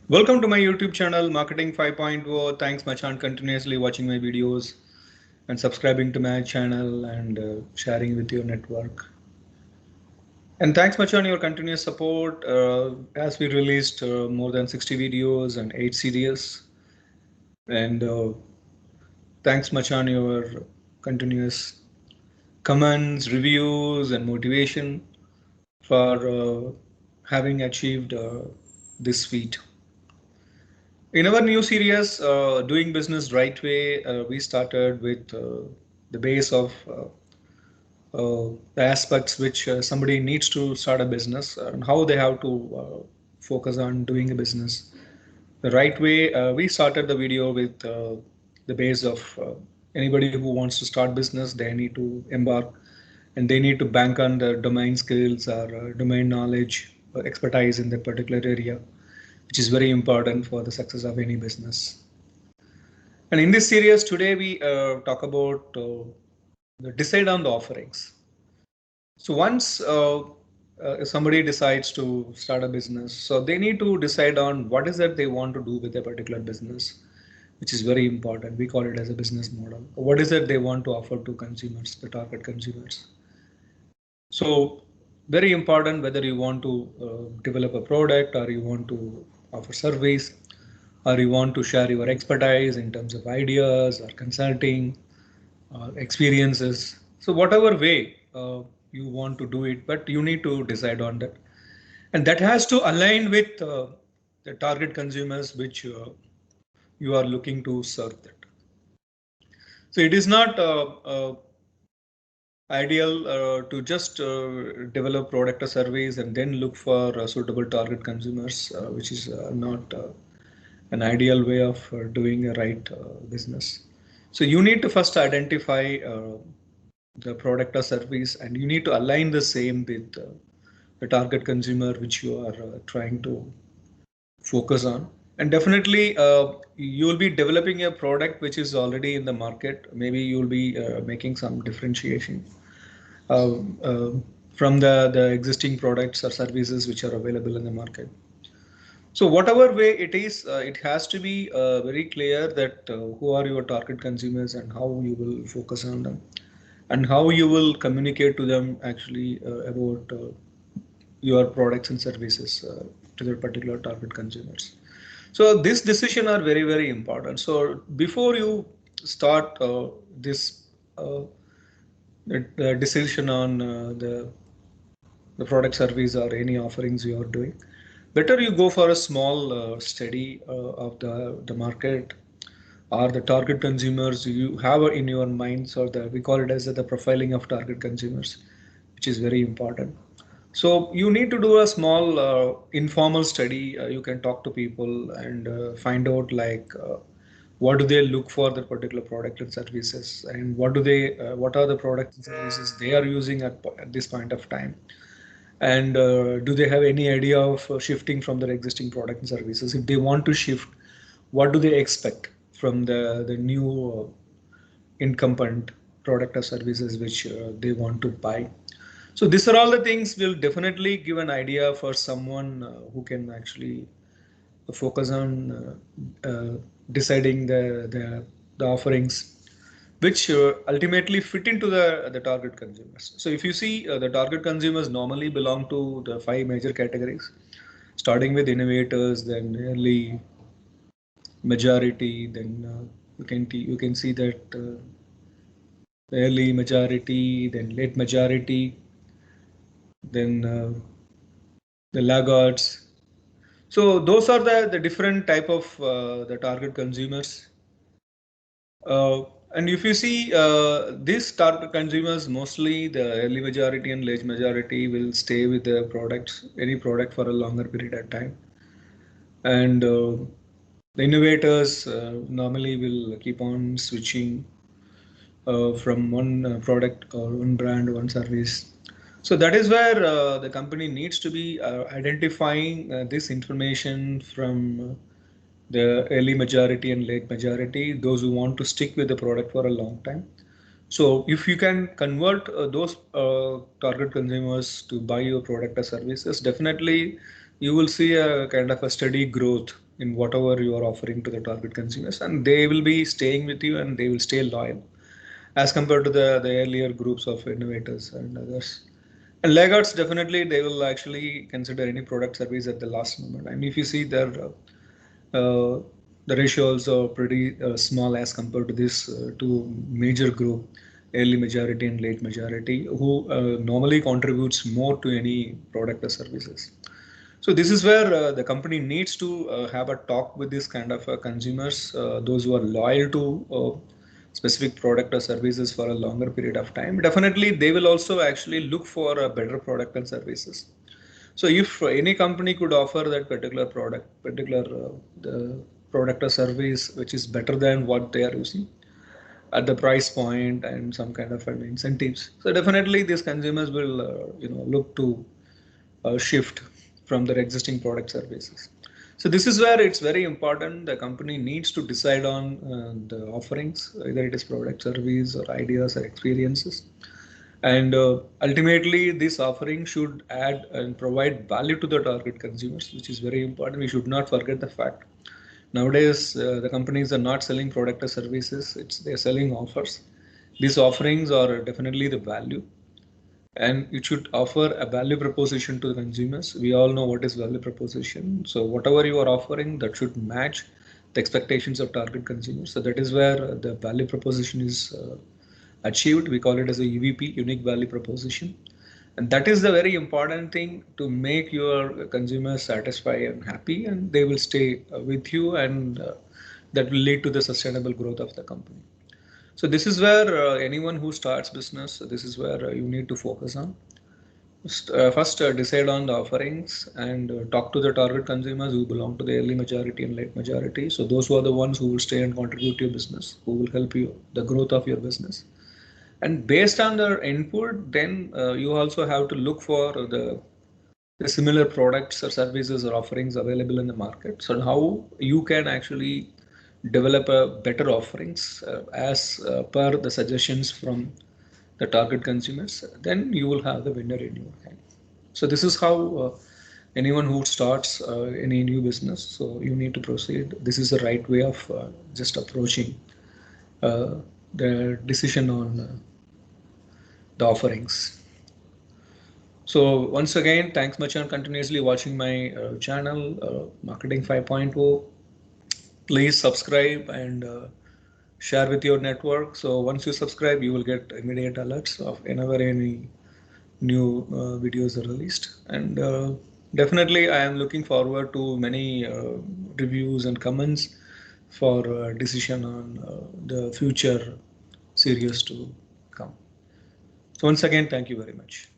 Welcome to my YouTube channel Marketing 5.0. Thanks Machan continuously watching my videos and subscribing to my channel and sharing with your network. And thanks Machan your continuous support as we released more than 60 videos and 8 series. And thanks Machan your continuous comments, reviews and motivation for having achieved this feat. In our new series, Doing Business Right Way, we started with the base of the aspects which somebody needs to start a business and how they have to focus on doing a business the right way. We started the video with the base of anybody who wants to start business, they need to embark and they need to bank on their domain skills or domain knowledge or expertise in that particular area, which is very important for the success of any business. And in this series today, we talk about decide on the offerings. So once somebody decides to start a business, so they need to decide on what is that they want to do with a particular business, which is very important. We call it as a business model. What is it they want to offer to consumers, the target consumers? So very important whether you want to develop a product or you want to offer service or you want to share your expertise in terms of ideas or consulting or experiences. So whatever way you want to do it, but you need to decide on that. And that has to align with the target consumers which you are looking to serve that. So it is not ideal to just develop product or service and then look for suitable target consumers, which is not an ideal way of doing a right business. So you need to first identify the product or service and you need to align the same with the target consumer which you are trying to focus on. And definitely you will be developing a product which is already in the market. Maybe you will be making some differentiation uh, uh, from the existing products or services which are available in the market. So whatever way it is, it has to be very clear that who are your target consumers and how you will focus on them and how you will communicate to them actually about your products and services to their particular target consumers. So this decision are very, very important. So before you start this decision on the product service or any offerings you are doing, better you go for a small study of the market or the target consumers you have in your minds, or the we call it as the profiling of target consumers, which is very important. So you need to do a small informal study. You can talk to people and find out like what do they look for the particular product and services, and what are the products and services they are using at this point of time, and do they have any idea of shifting from their existing product and services? If they want to shift, what do they expect from the new incumbent product or services which they want to buy? So these are all the things will definitely give an idea for someone who can actually focus on deciding the offerings which ultimately fit into the target consumers. So if you see the target consumers normally belong to the 5 major categories, starting with innovators, then early majority, then you can see that early majority, then late majority, then the laggards. So those are the different type of the target consumers. And if you see these target consumers, mostly the early majority and late majority will stay with the products, any product for a longer period of time. And the innovators normally will keep on switching from one product or one brand, one service. So that is where the company needs to be identifying this information from the early majority and late majority, those who want to stick with the product for a long time. So if you can convert those target consumers to buy your product or services, definitely you will see a kind of a steady growth in whatever you are offering to the target consumers, and they will be staying with you and they will stay loyal as compared to the earlier groups of innovators and others. And laggards, definitely they will actually consider any product service at the last moment. I mean, if you see their the ratios are pretty small as compared to this two major group, early majority and late majority, who normally contributes more to any product or services. So this is where the company needs to have a talk with this kind of consumers, those who are loyal to specific product or services for a longer period of time. Definitely, they will also actually look for a better product and services. So if any company could offer that particular product, particular the product or service which is better than what they are using at the price point and some kind of incentives, so definitely these consumers will look to shift from their existing product services. So this is where it's very important. The company needs to decide on the offerings, either it is product, service, or ideas or experiences. And ultimately, this offering should add and provide value to the target consumers, which is very important. We should not forget the fact. Nowadays, the companies are not selling product or services; they're selling offers. These offerings are definitely the value, and it should offer a value proposition to the consumers. We all know what is value proposition. So whatever you are offering, that should match the expectations of target consumers. So that is where the value proposition is achieved. We call it as a UVP, unique value proposition. And that is the very important thing to make your consumers satisfied and happy, and they will stay with you, and that will lead to the sustainable growth of the company. So this is where anyone who starts business, this is where you need to focus on. First, decide on the offerings and talk to the target consumers who belong to the early majority and late majority. So those who are the ones who will stay and contribute to your business, who will help you the growth of your business. And based on their input, then you also have to look for the similar products or services or offerings available in the market. So how you can actually develop a better offerings as per the suggestions from the target consumers, then you will have the winner in your hand. So this is how anyone who starts any new business, so you need to proceed. This is the right way of just approaching the decision on the offerings. So once again, thanks much on continuously watching my channel, Marketing 5.0. Please subscribe and share with your network. So once you subscribe, you will get immediate alerts of whenever any new videos are released. And definitely, I am looking forward to many reviews and comments for decision on the future series to come. So once again, thank you very much.